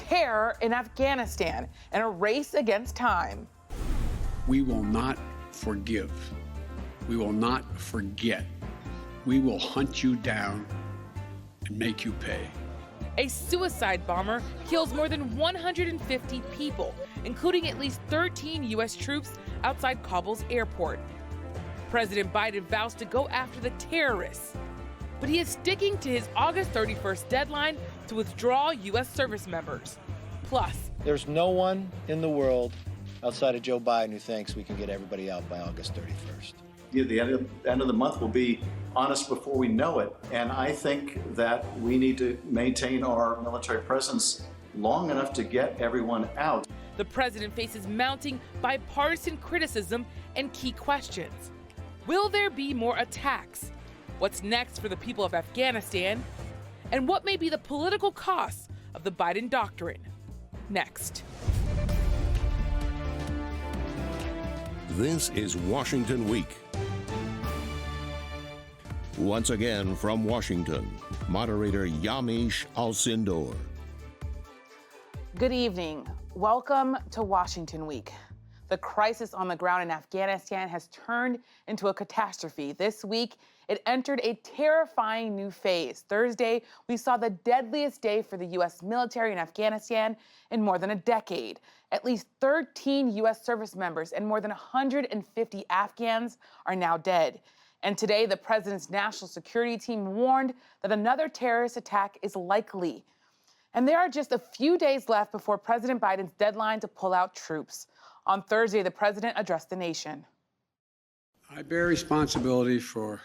terror in Afghanistan and a race against time. We will not forgive. We will not forget. We will hunt you down and make you pay. A suicide bomber kills more than 150 people, including at least 13 U.S. troops outside Kabul's airport. President Biden vows to go after the terrorists, but he is sticking to his August 31st deadline to withdraw U.S. service members. Plus, there's no one in the world outside of Joe Biden who thinks we can get everybody out by August 31st. The end of the month will be honest before we know it. And I think that we need to maintain our military presence long enough to get everyone out. The president faces mounting bipartisan criticism and key questions. Will there be more attacks? What's next for the people of Afghanistan? And what may be the political costs of the Biden doctrine? Next. This is Washington Week. Once again from Washington, moderator Yamiche Alcindor. Good evening. Welcome to Washington Week. The crisis on the ground in Afghanistan has turned into a catastrophe. This week, it entered a terrifying new phase. Thursday, we saw the deadliest day for the U.S. military in Afghanistan in more than a decade. At least 13 U.S. service members and more than 150 Afghans are now dead. And today, the president's national security team warned that another terrorist attack is likely. And there are just a few days left before President Biden's deadline to pull out troops. On Thursday, the president addressed the nation. I bear responsibility for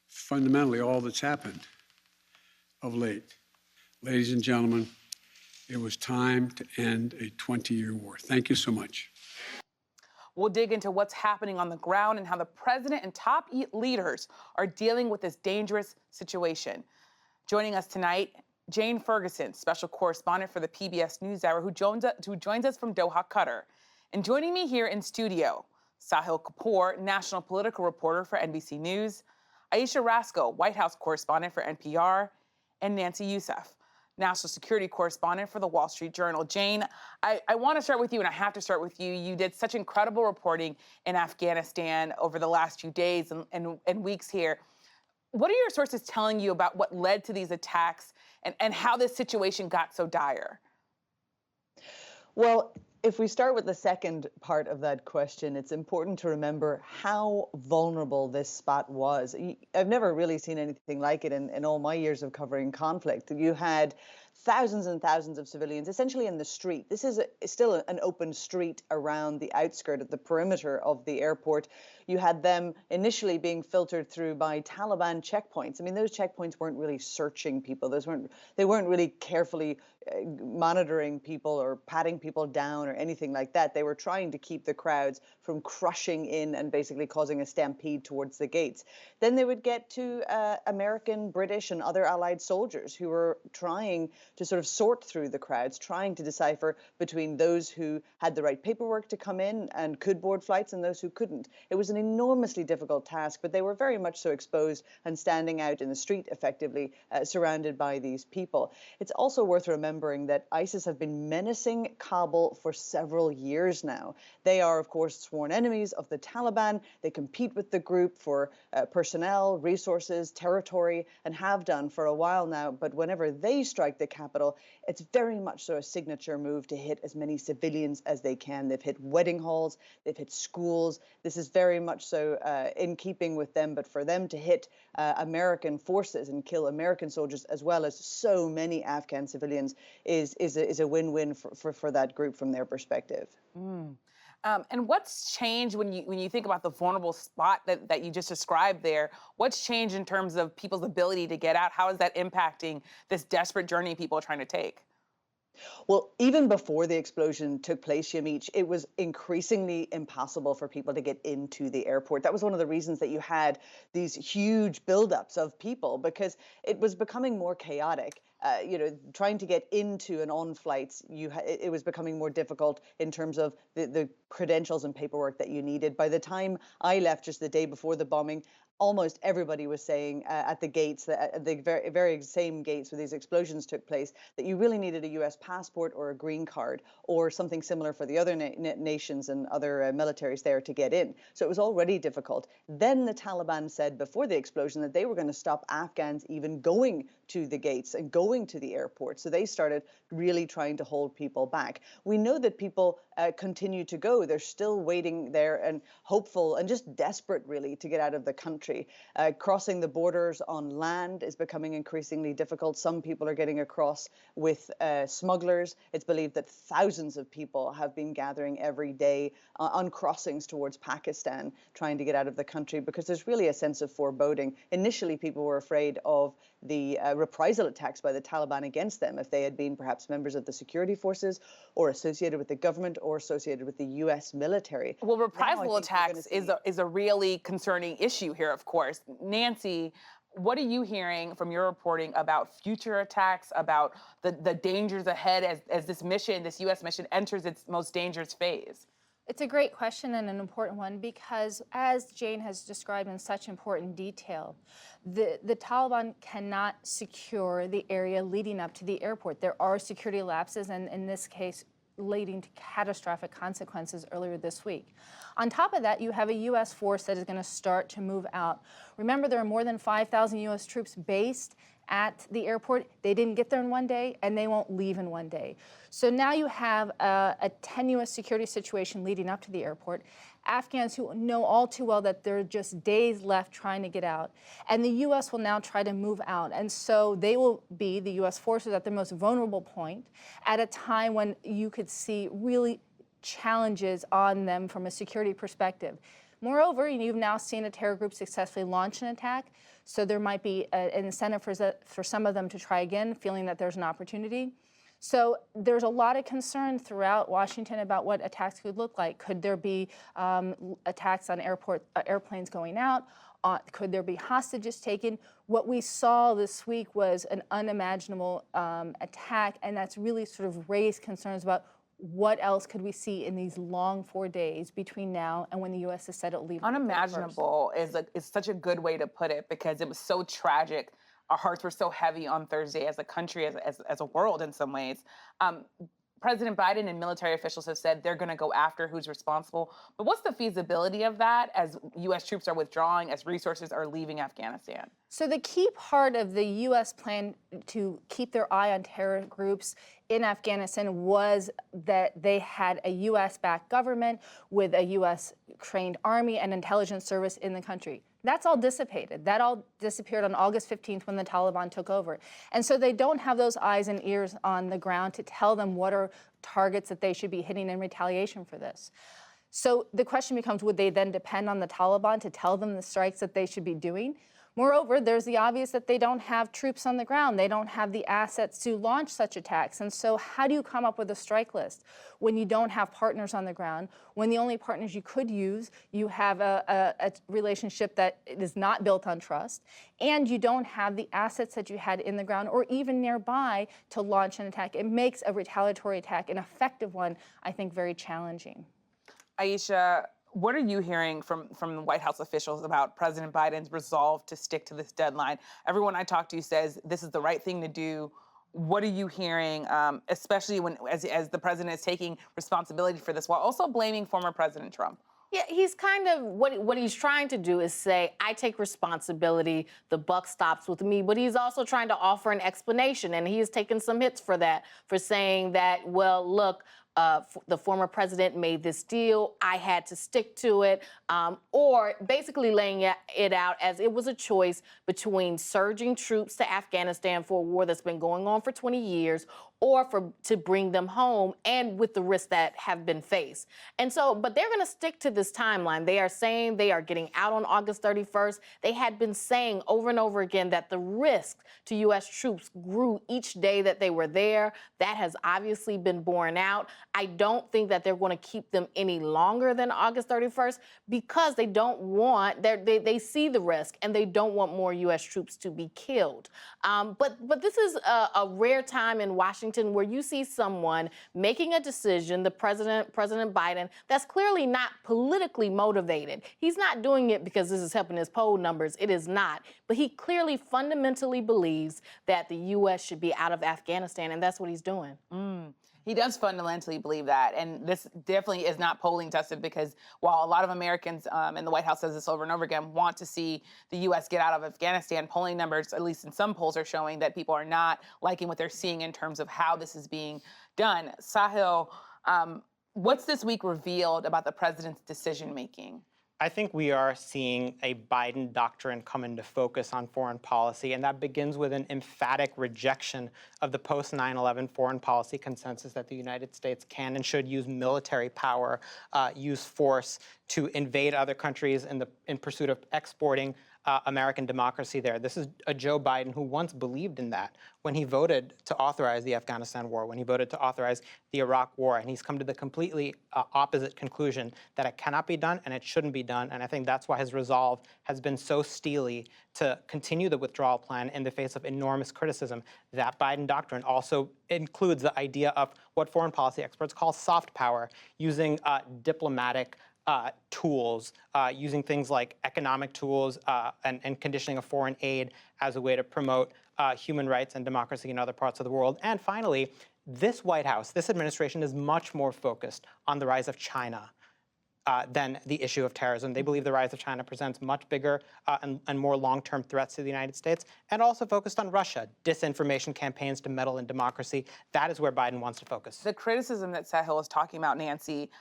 fundamentally all that's happened of late. Ladies and gentlemen, it was time to end a 20-year war. Thank you so much. We'll dig into what's happening on the ground and how the president and top leaders are dealing with this dangerous situation. Joining us tonight, Jane Ferguson, special correspondent for the PBS NewsHour, who joins us from Doha, Qatar. And joining me here in studio, Sahil Kapur, national political reporter for NBC News, Ayesha Rascoe, White House correspondent for NPR, and Nancy Youssef, national security correspondent for the Wall Street Journal. Jane, I want to start with you, and I have to start with you. You did such incredible reporting in Afghanistan over the last few days and weeks here. What are your sources telling you about what led to these attacks and how this situation got so dire? Well, if we start with the second part of that question, it's important to remember how vulnerable this spot was. I've never really seen anything like it in all my years of covering conflict. You had thousands and thousands of civilians essentially in the street. This is still an open street around the outskirt of the perimeter of the airport. You had them initially being filtered through by Taliban checkpoints. I mean, those checkpoints weren't really searching people. They weren't really carefully monitoring people or patting people down or anything like that. They were trying to keep the crowds from crushing in and basically causing a stampede towards the gates. Then they would get to American, British, and other allied soldiers who were trying to sort of sort through the crowds, trying to decipher between those who had the right paperwork to come in and could board flights and those who couldn't. It was an enormously difficult task, but they were very much so exposed and standing out in the street effectively, surrounded by these people. It's also worth remembering that ISIS have been menacing Kabul for several years now. They are, of course, sworn enemies of the Taliban. They compete with the group for personnel, resources, territory, and have done for a while now. But whenever they strike the capital, it's very much so a signature move to hit as many civilians as they can. They've hit wedding halls, they've hit schools. This is very much so in keeping with them, but for them to hit American forces and kill American soldiers as well as so many Afghan civilians is a win-win for that group from their perspective. And what's changed when you think about the vulnerable spot that you just described there? What's changed in terms of people's ability to get out? How is that impacting this desperate journey people are trying to take? Well, even before the explosion took place, Yamiche, it was increasingly impossible for people to get into the airport. That was one of the reasons that you had these huge buildups of people, because it was becoming more chaotic. Trying to get into and on flights, it was becoming more difficult in terms of the credentials and paperwork that you needed. By the time I left just the day before the bombing, almost everybody was saying at the gates, at the very same gates where these explosions took place, that you really needed a US passport or a green card or something similar for the other nations and other militaries there to get in. So it was already difficult. Then the Taliban said before the explosion that they were going to stop Afghans even going to the gates and going to the airport. So they started really trying to hold people back. We know that people continue to go. They're still waiting there and hopeful and just desperate, really, to get out of the country. Crossing the borders on land is becoming increasingly difficult. Some people are getting across with smugglers. It's believed that thousands of people have been gathering every day on crossings towards Pakistan, trying to get out of the country, because there's really a sense of foreboding. Initially, people were afraid of the reprisal attacks by the Taliban against them if they had been perhaps members of the security forces or associated with the government or associated with the US military. Well, reprisal attacks is a really concerning issue here, of course. Nancy, what are you hearing from your reporting about future attacks, about the dangers ahead as this mission, this US mission, enters its most dangerous phase? It's a great question and an important one, because as Jane has described in such important detail, the Taliban cannot secure the area leading up to the airport. There are security lapses, and in this case, leading to catastrophic consequences earlier this week. On top of that, you have a U.S. force that is going to start to move out. Remember, there are more than 5,000 U.S. troops based at the airport. They didn't get there in one day, and they won't leave in one day. So now you have a tenuous security situation leading up to the airport. Afghans who know all too well that there are just days left trying to get out. And the U.S. will now try to move out. And so they will be, the U.S. forces, at the most vulnerable point at a time when you could see really challenges on them from a security perspective. Moreover, you've now seen a terror group successfully launch an attack, so there might be an incentive for some of them to try again, feeling that there's an opportunity. So there's a lot of concern throughout Washington about what attacks could look like. Could there be attacks on airplanes going out? Could there be hostages taken? What we saw this week was an unimaginable attack, and that's really sort of raised concerns about what else could we see in these long 4 days between now and when the U.S. has said it'll leave? Unimaginable is such a good way to put it, because it was so tragic. Our hearts were so heavy on Thursday as a country, as a world in some ways. President Biden and military officials have said they're going to go after who's responsible. But what's the feasibility of that as U.S. troops are withdrawing, as resources are leaving Afghanistan? So the key part of the U.S. plan to keep their eye on terror groups in Afghanistan was that they had a U.S.-backed government with a U.S.-trained army and intelligence service in the country. That's all dissipated. That all disappeared on August 15th when the Taliban took over. And so they don't have those eyes and ears on the ground to tell them what are targets that they should be hitting in retaliation for this. So the question becomes, would they then depend on the Taliban to tell them the strikes that they should be doing? Moreover, there's the obvious that they don't have troops on the ground. They don't have the assets to launch such attacks. And so how do you come up with a strike list when you don't have partners on the ground, when the only partners you could use, you have a relationship that is not built on trust, and you don't have the assets that you had in the ground or even nearby to launch an attack? It makes a retaliatory attack, an effective one, I think, very challenging. Ayesha, what are you hearing from the White House officials about President Biden's resolve to stick to this deadline? Everyone I talk to says this is the right thing to do. What are you hearing, especially as the president is taking responsibility for this while also blaming former President Trump? Yeah, he's kind of, what he's trying to do is say, I take responsibility, the buck stops with me, but he's also trying to offer an explanation, and he has taken some hits for that, for saying that, well, look, the former president made this deal, I had to stick to it, or basically laying it out as it was a choice between surging troops to Afghanistan for a war that's been going on for 20 years, or to bring them home, and with the risks that have been faced. And so, but they're going to stick to this timeline. They are saying they are getting out on August 31st. They had been saying over and over again that the risk to U.S. troops grew each day that they were there. That has obviously been borne out. I don't think that they're going to keep them any longer than August 31st because they don't want, they see the risk and they don't want more U.S. troops to be killed. But this is a rare time in Washington where you see someone making a decision, President Biden, that's clearly not politically motivated. He's not doing it because this is helping his poll numbers. It is not. But he clearly fundamentally believes that the U.S. should be out of Afghanistan, and that's what he's doing. He does fundamentally believe that, and this definitely is not polling tested because while a lot of Americans, and the White House says this over and over again, want to see the U.S. get out of Afghanistan, polling numbers, at least in some polls, are showing that people are not liking what they're seeing in terms of how this is being done. Sahil, what's this week revealed about the president's decision-making? I think we are seeing a Biden doctrine come into focus on foreign policy, and that begins with an emphatic rejection of the post-9/11 foreign policy consensus that the United States can and should use military power, use force to invade other countries in pursuit of exporting American democracy there. This is a Joe Biden who once believed in that when he voted to authorize the Afghanistan war, when he voted to authorize the Iraq war, and he's come to the completely opposite conclusion that it cannot be done and it shouldn't be done. And I think that's why his resolve has been so steely to continue the withdrawal plan in the face of enormous criticism. That Biden doctrine also includes the idea of what foreign policy experts call soft power, using diplomatic tools, using things like economic tools and conditioning of foreign aid as a way to promote human rights and democracy in other parts of the world. And finally, this White House, this administration is much more focused on the rise of China than the issue of terrorism. They believe the rise of China presents much bigger and more long-term threats to the United States, and also focused on Russia, disinformation campaigns to meddle in democracy. That is where Biden wants to focus. The criticism that Sahil is talking about, Nancy,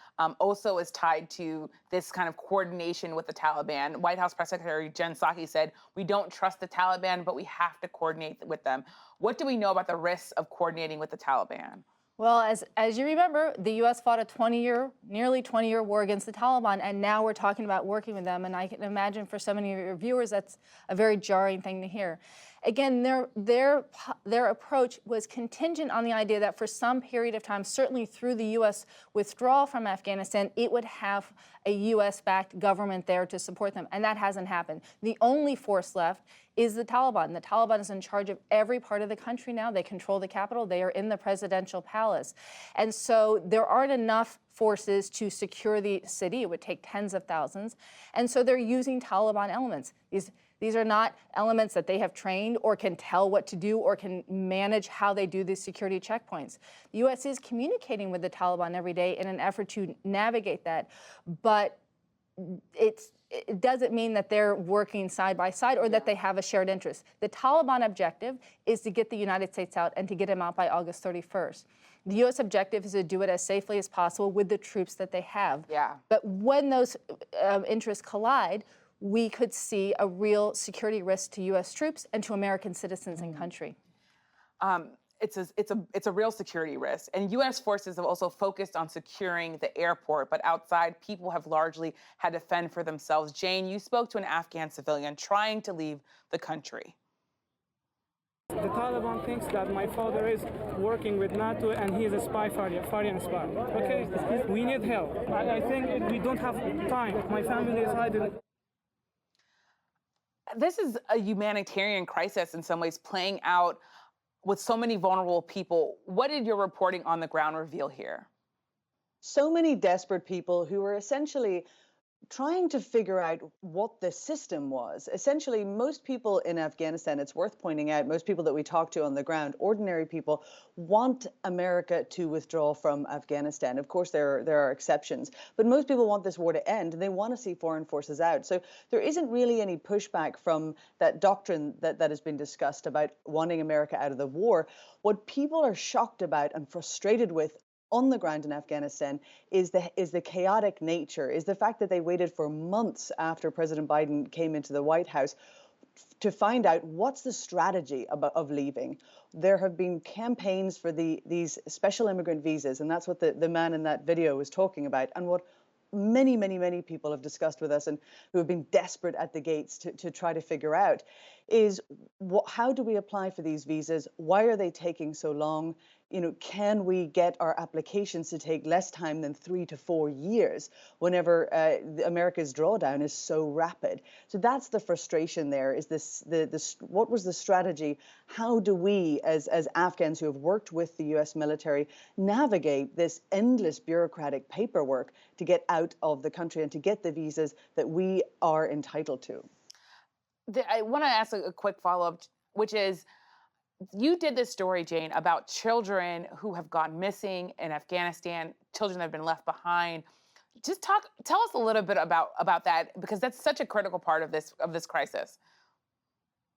also is tied to this kind of coordination with the Taliban. White House Press Secretary Jen Psaki said, "We don't trust the Taliban, but we have to coordinate with them." What do we know about the risks of coordinating with the Taliban? Well, as you remember, the U.S. fought a nearly 20-year war against the Taliban, and now we're talking about working with them. And I can imagine for so many of your viewers, that's a very jarring thing to hear. Again, their approach was contingent on the idea that for some period of time, certainly through the U.S. withdrawal from Afghanistan, it would have a U.S.-backed government there to support them, and that hasn't happened. The only force left is the Taliban. The Taliban is in charge of every part of the country now. They control the capital. They are in the presidential palace. And so there aren't enough forces to secure the city. It would take tens of thousands. And so they're using Taliban elements. These are not elements that they have trained or can tell what to do or can manage how they do these security checkpoints. The U.S. is communicating with the Taliban every day in an effort to navigate that, but it doesn't mean that they're working side by side or that they have a shared interest. The Taliban objective is to get the United States out and to get them out by August 31st. The U.S. objective is to do it as safely as possible with the troops that they have. Yeah. But when those interests collide, we could see a real security risk to U.S. troops and to American citizens in country. It's a real security risk. And U.S. forces have also focused on securing the airport, but outside, people have largely had to fend for themselves. Jane, you spoke to an Afghan civilian trying to leave the country. The Taliban thinks that my father is working with NATO and he is a spy, foreign spy. Okay, we need help. I think we don't have time. My family is hiding. This is a humanitarian crisis in some ways playing out with so many vulnerable people. What did your reporting on the ground reveal here? So many desperate people who were essentially trying to figure out what the system was. Essentially, most people in Afghanistan, it's worth pointing out, most people that we talk to on the ground, ordinary people, want America to withdraw from Afghanistan. Of course, there are exceptions, but most people want this war to end, and they want to see foreign forces out. So there isn't really any pushback from that doctrine that has been discussed about wanting America out of the war. What people are shocked about and frustrated with on the ground in Afghanistan is the chaotic nature, is the fact that they waited for months after President Biden came into the White House to find out what's the strategy of leaving. There have been campaigns for these special immigrant visas, and that's what the man in that video was talking about, and what many, many, many people have discussed with us and who have been desperate at the gates to try to figure out is how do we apply for these visas? Why are they taking so long? can we get our applications to take less time than 3 to 4 years whenever America's drawdown is so rapid? So that's the frustration there, is what was the strategy? How do we, as Afghans who have worked with the US military, navigate this endless bureaucratic paperwork to get out of the country and to get the visas that we are entitled to? I want to ask a quick follow-up, which is, you did this story, Jane, about children who have gone missing in Afghanistan, children that have been left behind. Just tell us a little bit about that, because that's such a critical part of this crisis.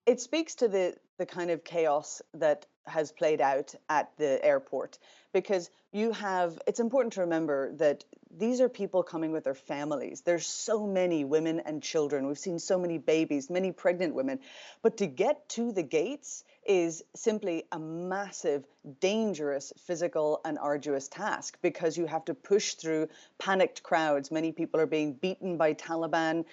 It speaks to the kind of chaos that has played out at the airport, because it's important to remember that these are people coming with their families. There's so many women and children. We've seen so many babies, many pregnant women. But to get to the gates is simply a massive, dangerous, physical and arduous task, because you have to push through panicked crowds. Many people are being beaten by Taliban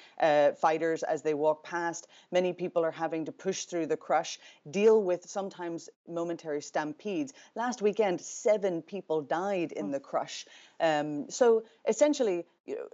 fighters as they walk past. Many people are having to push through the crush, deal with sometimes momentary stampedes. Last weekend, 7 people died in the crush. So essentially,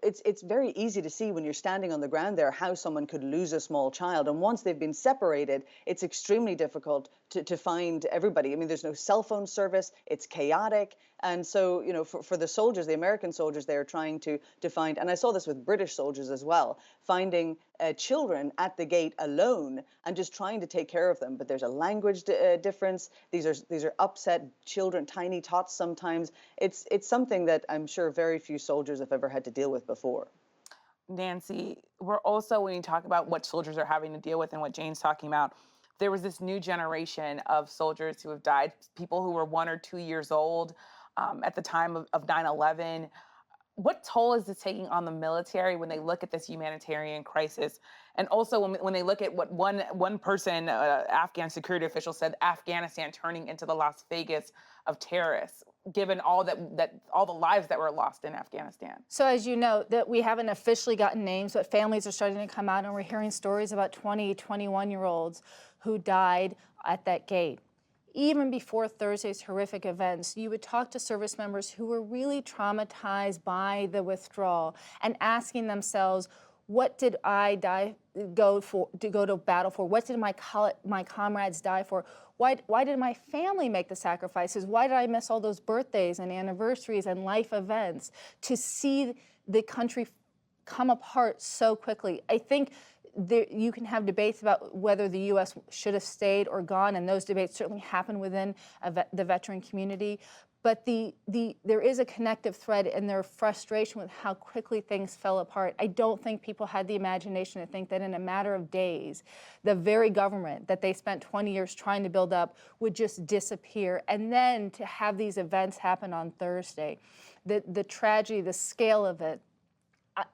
it's very easy to see when you're standing on the ground there how someone could lose a small child. And once they've been separated, it's extremely difficult to find everybody. I mean, there's no cell phone service. It's chaotic. And so, for the soldiers, the American soldiers, they're trying to find, and I saw this with British soldiers as well, finding children at the gate alone and just trying to take care of them. But there's a language difference. These are upset children, tiny tots sometimes. It's something that I'm sure very few soldiers have ever had to deal with before. Nancy, we're also, when you talk about what soldiers are having to deal with and what Jane's talking about, there was this new generation of soldiers who have died, people who were 1 or 2 years old at the time of 9/11. What toll is this taking on the military when they look at this humanitarian crisis? And also when they look at what one person, Afghan security official, said, Afghanistan turning into the Las Vegas of terrorists, given all the lives that were lost in Afghanistan. So as you know, that we haven't officially gotten names, but families are starting to come out, and we're hearing stories about 20, 21-year-olds who died at that gate. Even before Thursday's horrific events, you would talk to service members who were really traumatized by the withdrawal and asking themselves, what did I go to battle for? What did my comrades die for? Why did my family make the sacrifices? Why did I miss all those birthdays and anniversaries and life events? To see the country come apart so quickly. I think you can have debates about whether the U.S. should have stayed or gone, and those debates certainly happen within the veteran community. But there is a connective thread in their frustration with how quickly things fell apart. I don't think people had the imagination to think that in a matter of days, the very government that they spent 20 years trying to build up would just disappear. And then to have these events happen on Thursday, the tragedy, the scale of it,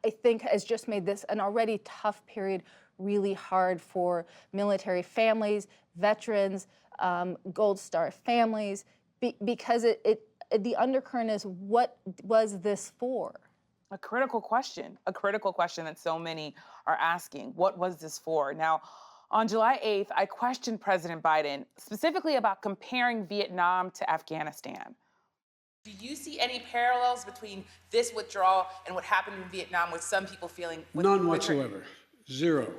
I think has just made this an already tough period really hard for military families, veterans, Gold Star families, because the undercurrent is, what was this for? A critical question that so many are asking. What was this for? Now, on July 8th, I questioned President Biden specifically about comparing Vietnam to Afghanistan. Do you see any parallels between this withdrawal and what happened in Vietnam, with some people feeling? None whatsoever. Zero.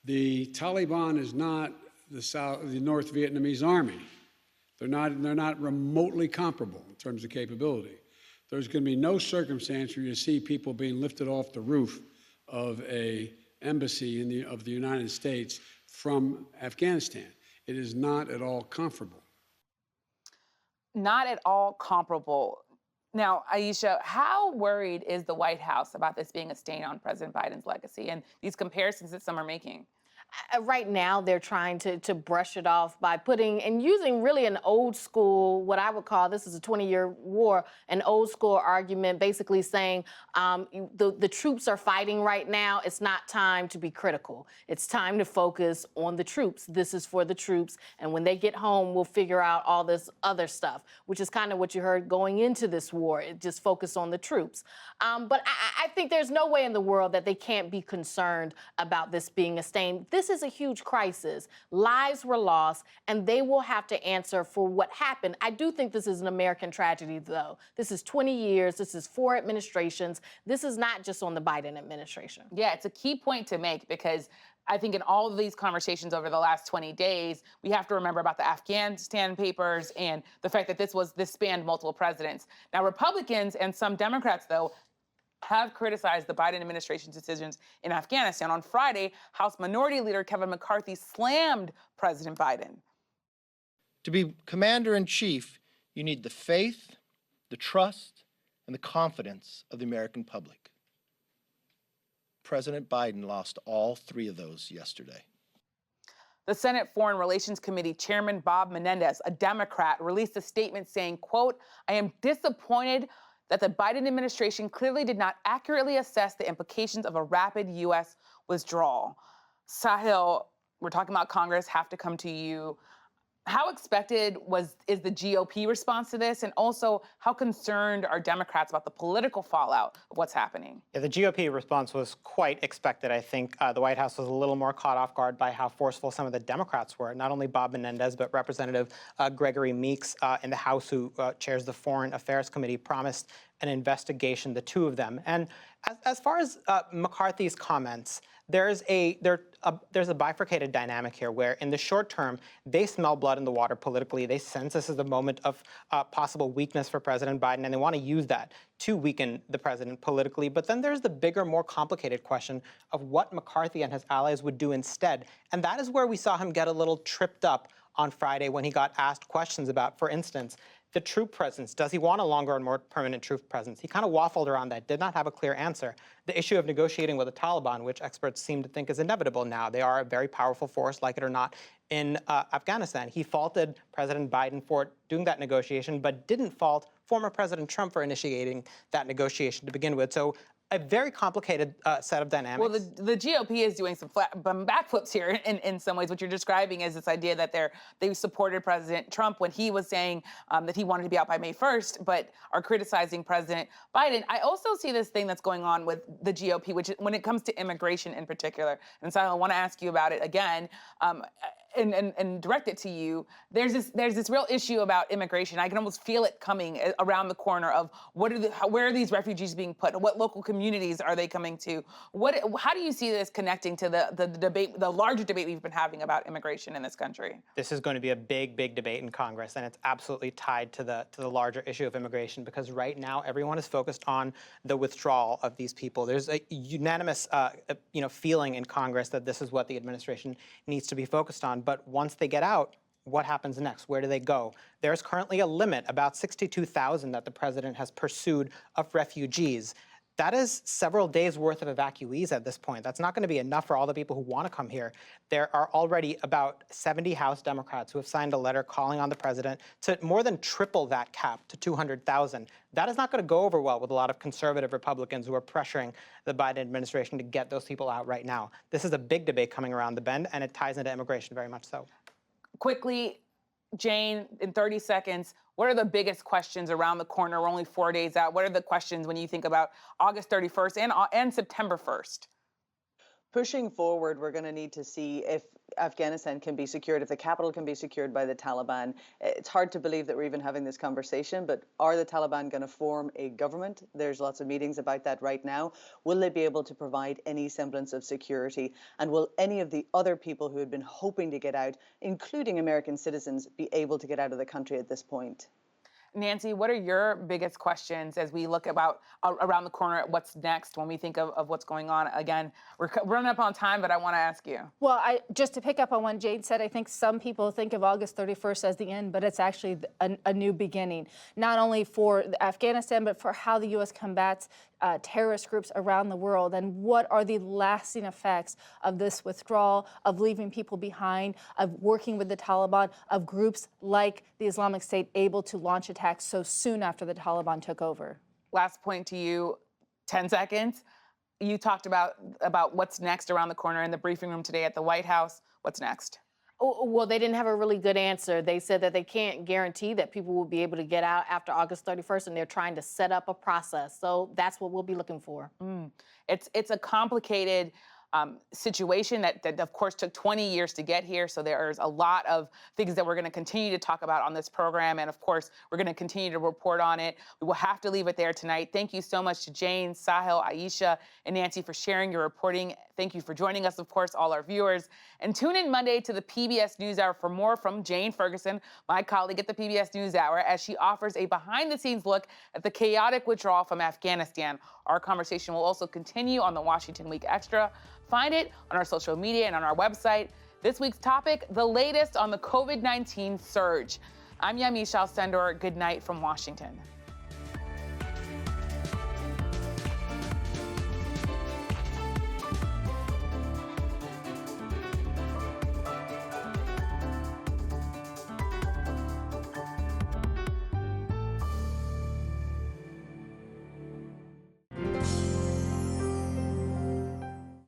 The Taliban is not the North Vietnamese army. They're not remotely comparable in terms of capability. There's going to be no circumstance where you see people being lifted off the roof of an embassy of the United States from Afghanistan. It is not at all comparable. Not at all comparable. Now, Ayesha, how worried is the White House about this being a stain on President Biden's legacy and these comparisons that some are making? Right now, they're trying to brush it off by putting and using really an old school, what I would call, this is a 20-year war, an old school argument, basically saying the troops are fighting right now. It's not time to be critical. It's time to focus on the troops. This is for the troops. And when they get home, we'll figure out all this other stuff, which is kind of what you heard going into this war. It just focused on the troops. But I think there's no way in the world that they can't be concerned about this being a stain. This is a huge crisis. Lives were lost, and they will have to answer for what happened. I do think this is an American tragedy, though. This is 20 years. This is 4 administrations. This is not just on the Biden administration. Yeah, it's a key point to make because I think in all of these conversations over the last 20 days, we have to remember about the Afghanistan papers and the fact that this spanned multiple presidents. Now, Republicans and some Democrats, though, have criticized the Biden administration's decisions in Afghanistan. On Friday, House Minority Leader Kevin McCarthy slammed President Biden. To be commander-in-chief, you need the faith, the trust, and the confidence of the American public. President Biden lost all 3 of those yesterday. The Senate Foreign Relations Committee Chairman Bob Menendez, a Democrat, released a statement saying, quote, "I am disappointed that the Biden administration clearly did not accurately assess the implications of a rapid U.S. withdrawal." Sahil, we're talking about Congress, have to come to you. How expected is the GOP response to this? And also, how concerned are Democrats about the political fallout of what's happening? Yeah, the GOP response was quite expected. I think the White House was a little more caught off guard by how forceful some of the Democrats were. Not only Bob Menendez, but Representative Gregory Meeks in the House, who chairs the Foreign Affairs Committee, promised an investigation, the 2 of them. And as far as McCarthy's comments, there's a bifurcated dynamic here where in the short term, they smell blood in the water politically. They sense this is the moment of possible weakness for President Biden, and they want to use that to weaken the president politically. But then there's the bigger, more complicated question of what McCarthy and his allies would do instead. And that is where we saw him get a little tripped up on Friday when he got asked questions about, for instance, the troop presence. Does he want a longer and more permanent troop presence? He kind of waffled around that, did not have a clear answer. The issue of negotiating with the Taliban, which experts seem to think is inevitable now. They are a very powerful force, like it or not, in Afghanistan. He faulted President Biden for doing that negotiation, but didn't fault former President Trump for initiating that negotiation to begin with. So a very complicated set of dynamics. Well, the GOP is doing some backflips here in some ways. What you're describing is this idea that they supported President Trump when he was saying that he wanted to be out by May 1st, but are criticizing President Biden. I also see this thing that's going on with the GOP, which when it comes to immigration in particular, and Sahil, I want to ask you about it again. And direct it to you. There's this real issue about immigration. I can almost feel it coming around the corner of where are these refugees being put? What local communities are they coming to? How do you see this connecting to the debate, the larger debate we've been having about immigration in this country? This is going to be a big, big debate in Congress, and it's absolutely tied to the larger issue of immigration, because right now everyone is focused on the withdrawal of these people. There's a unanimous feeling in Congress that this is what the administration needs to be focused on. But once they get out, what happens next? Where do they go? There's currently a limit, about 62,000 that the president has pursued of refugees. That is several days worth of evacuees at this point. That's not going to be enough for all the people who want to come here. There are already about 70 House Democrats who have signed a letter calling on the president to more than triple that cap to 200,000. That is not going to go over well with a lot of conservative Republicans who are pressuring the Biden administration to get those people out right now. This is a big debate coming around the bend, and it ties into immigration very much so. Quickly, Jane, in 30 seconds, what are the biggest questions around the corner? We're only 4 days out. What are the questions when you think about August 31st and September 1st? Pushing forward, we're going to need to see if Afghanistan can be secured, if the capital can be secured by the Taliban. It's hard to believe that we're even having this conversation, but are the Taliban going to form a government? There's lots of meetings about that right now. Will they be able to provide any semblance of security? And will any of the other people who had been hoping to get out, including American citizens, be able to get out of the country at this point? Nancy, what are your biggest questions as we look about around the corner at what's next when we think of what's going on? Again, we're running up on time, but I want to ask you. Well, just to pick up on what Jade said, I think some people think of August 31st as the end, but it's actually a new beginning, not only for Afghanistan, but for how the U.S. combats terrorist groups around the world, and what are the lasting effects of this withdrawal, of leaving people behind, of working with the Taliban, of groups like the Islamic State able to launch attacks so soon after the Taliban took over. Last point to you, 10 seconds. You talked about what's next around the corner in the briefing room today at the White House. What's next? Well, they didn't have a really good answer. They said that they can't guarantee that people will be able to get out after August 31st, and they're trying to set up a process. So that's what we'll be looking for. It's a complicated situation that of course took 20 years to get here. So there's a lot of things that we're going to continue to talk about on this program. And of course, we're going to continue to report on it. We will have to leave it there tonight. Thank you so much to Jane, Sahil, Ayesha, and Nancy for sharing your reporting. Thank you for joining us, of course, all our viewers. And tune in Monday to the PBS NewsHour for more from Jane Ferguson, my colleague at the PBS NewsHour, as she offers a behind-the-scenes look at the chaotic withdrawal from Afghanistan. Our conversation will also continue on the Washington Week Extra. Find it on our social media and on our website. This week's topic, the latest on the COVID-19 surge. I'm Yamiche Alcindor. Good night from Washington.